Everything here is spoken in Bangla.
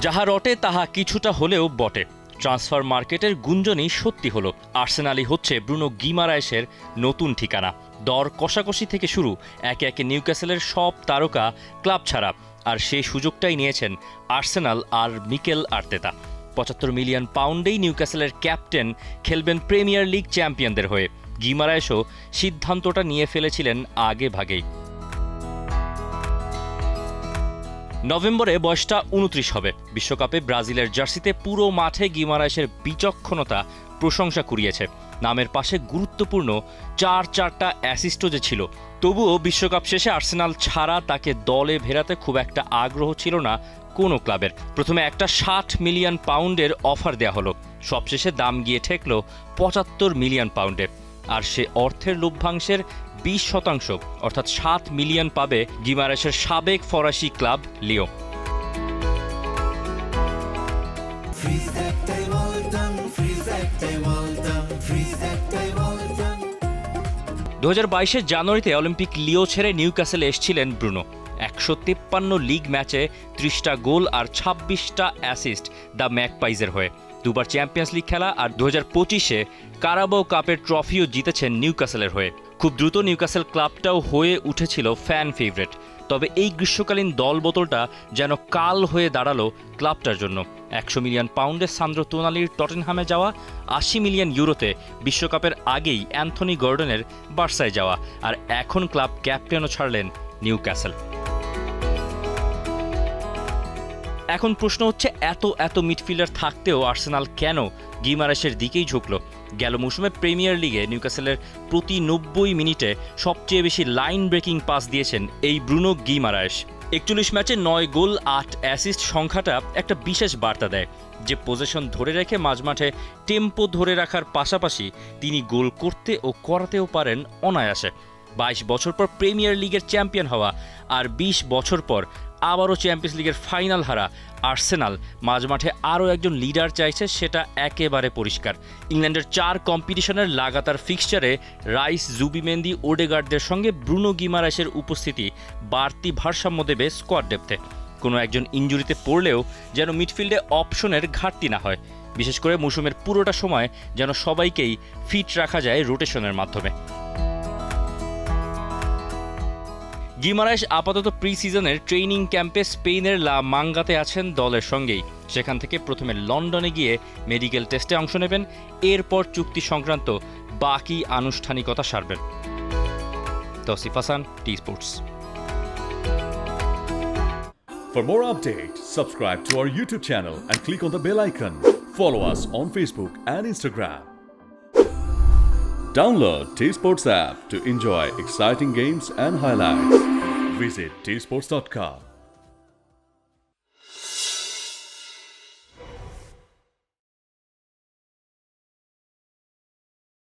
যাহা রটে তাহা কিছুটা হলেও বটে। ট্রান্সফার মার্কেটের গুঞ্জনই সত্যি হলো। আর্সেনালই হচ্ছে ব্রুনো গিমারায়েসের নতুন ঠিকানা। দর কষাকষি থেকে শুরু, একে একে নিউক্যাসলের সব তারকা ক্লাব ছাড়া, আর সেই সুযোগটাই নিয়েছেন আর্সেনাল আর মিকেল আর্তেতা। ৭৫ মিলিয়ন পাউন্ডেই নিউক্যাসলের ক্যাপ্টেন খেলবেন প্রিমিয়ার লিগ চ্যাম্পিয়নদের হয়ে। গিমারায়েসও সিদ্ধান্তটা নিয়ে ফেলেছিলেন আগে ভাগেই। নভেম্বরে বয়সটা ২৯ হবে। বিশ্বকাপে ব্রাজিলের জার্সিতে পুরো মাঠে গিমারায়েসের বিচক্ষণতা প্রশংসা কুড়িয়েছে। নামের পাশে গুরুত্বপূর্ণ চারটা অ্যাসিস্টও যে ছিল। তবুও বিশ্বকাপ শেষে আর্সেনাল ছাড়া তাকে দলে ভেড়াতে খুব একটা আগ্রহ ছিল না কোনো ক্লাবের। প্রথমে একটা ৬০ মিলিয়ন পাউন্ডের অফার দেওয়া হলো, সবশেষে দাম গিয়ে ঠেকল ৭৫ মিলিয়ন পাউন্ডে। আর সে অর্থের লভ্যাংশের ২০% অর্থাৎ ৭ মিলিয়ন পাবে গিমারায়েসের সাবেক ফরাসি ক্লাব লিও। ২০২২ জানুয়ারিতে অলিম্পিক লিও ছেড়ে নিউক্যাসলে এসেছিলেন ব্রুনো। ১৫৩ লিগ ম্যাচে ৩০টা গোল আর ২৬টা অ্যাসিস্ট দ্য ম্যাকপাইজের হয়ে। দুবার চ্যাম্পিয়ন্স লিগ খেলা আর ২০২৫-এ কারাবাও কাপের ট্রফিও জিতেছেন নিউক্যাসলের হয়ে। খুব দ্রুত নিউক্যাসল ক্লাবটাও হয়ে উঠেছিল ফ্যান ফেভারিট। তবে এই গ্রীষ্মকালীন দলবদলটা যেন কাল হয়ে দাঁড়ালো ক্লাবটার জন্য। ১০০ মিলিয়ন পাউন্ডে সান্দ্রো তোনালির টটেনহামে যাওয়া, ৮০ মিলিয়ন ইউরোতে বিশ্বকাপের আগেই অ্যান্থনি গর্ডনের বার্সায় যাওয়া, আর এখন ক্লাব ক্যাপ্টেনও ছাড়লেন নিউক্যাসল। এখন প্রশ্ন হচ্ছে, এত মিডফিল্ডার থাকতেও আর্সেনাল কেন গিমারায়েসের দিকেই ঝুঁকলো? গেল মৌসুমে প্রিমিয়ার লিগে নিউক্যাসলের প্রতি ৯০ মিনিটে সবচেয়ে বেশি লাইন ব্রেকিং পাস দিয়েছেন এই ব্রুনো গিমারায়েস। ৪১ ম্যাচে ৯ গোল ৮ অ্যাসিস্ট সংখ্যাটা একটা বিশেষ বার্তা দেয় যে পজিশন ধরে রেখে মাঝমাঠে টেম্পো ধরে রাখার পাশাপাশি তিনি গোল করতে ও করাতেও পারেন অনায়াসে। ২২ বছর পর প্রিমিয়ার লিগের চ্যাম্পিয়ন হওয়া আর ২০ বছর পর আবারও চ্যাম্পিয়ন্স লিগের ফাইনাল হারা আর্সেনাল মাঝমাঠে আরও একজন লিডার চাইছে, সেটা একেবারে পরিষ্কার। ইংল্যান্ডের ৪ কম্পিটিশনের লাগাতার ফিক্সচারে রাইস, জুবিমেন্দি, ওডেগার্ডদের সঙ্গে ব্রুনো গিমারায়েসের উপস্থিতি বাড়তি ভারসাম্য দেবে স্কোয়াড ডেপথে। কোনো একজন ইনজুরিতে পড়লেও যেন মিডফিল্ডে অপশনের ঘাটতি না হয়, বিশেষ করে মৌসুমের পুরোটা সময় যেন সবাইকেই ফিট রাখা যায় রোটেশনের মাধ্যমে। গিমারায়েস আপাতত প্রি সিজনের ট্রেনিং ক্যাম্পে স্পেনের লা মাঙ্গাতে আছেন দলের সঙ্গেই। সেখান থেকে প্রথমে লন্ডনে গিয়ে মেডিকেল টেস্টে অংশ নেবেন, এরপর চুক্তি সংক্রান্ত বাকি আনুষ্ঠানিকতা সারবেন। Tausif Hasan, T Sports. For more updates, subscribe to our YouTube channel and click on the bell icon. Follow us on Facebook and Instagram. Download T-Sports app to enjoy exciting games and highlights. Visit tsports.com.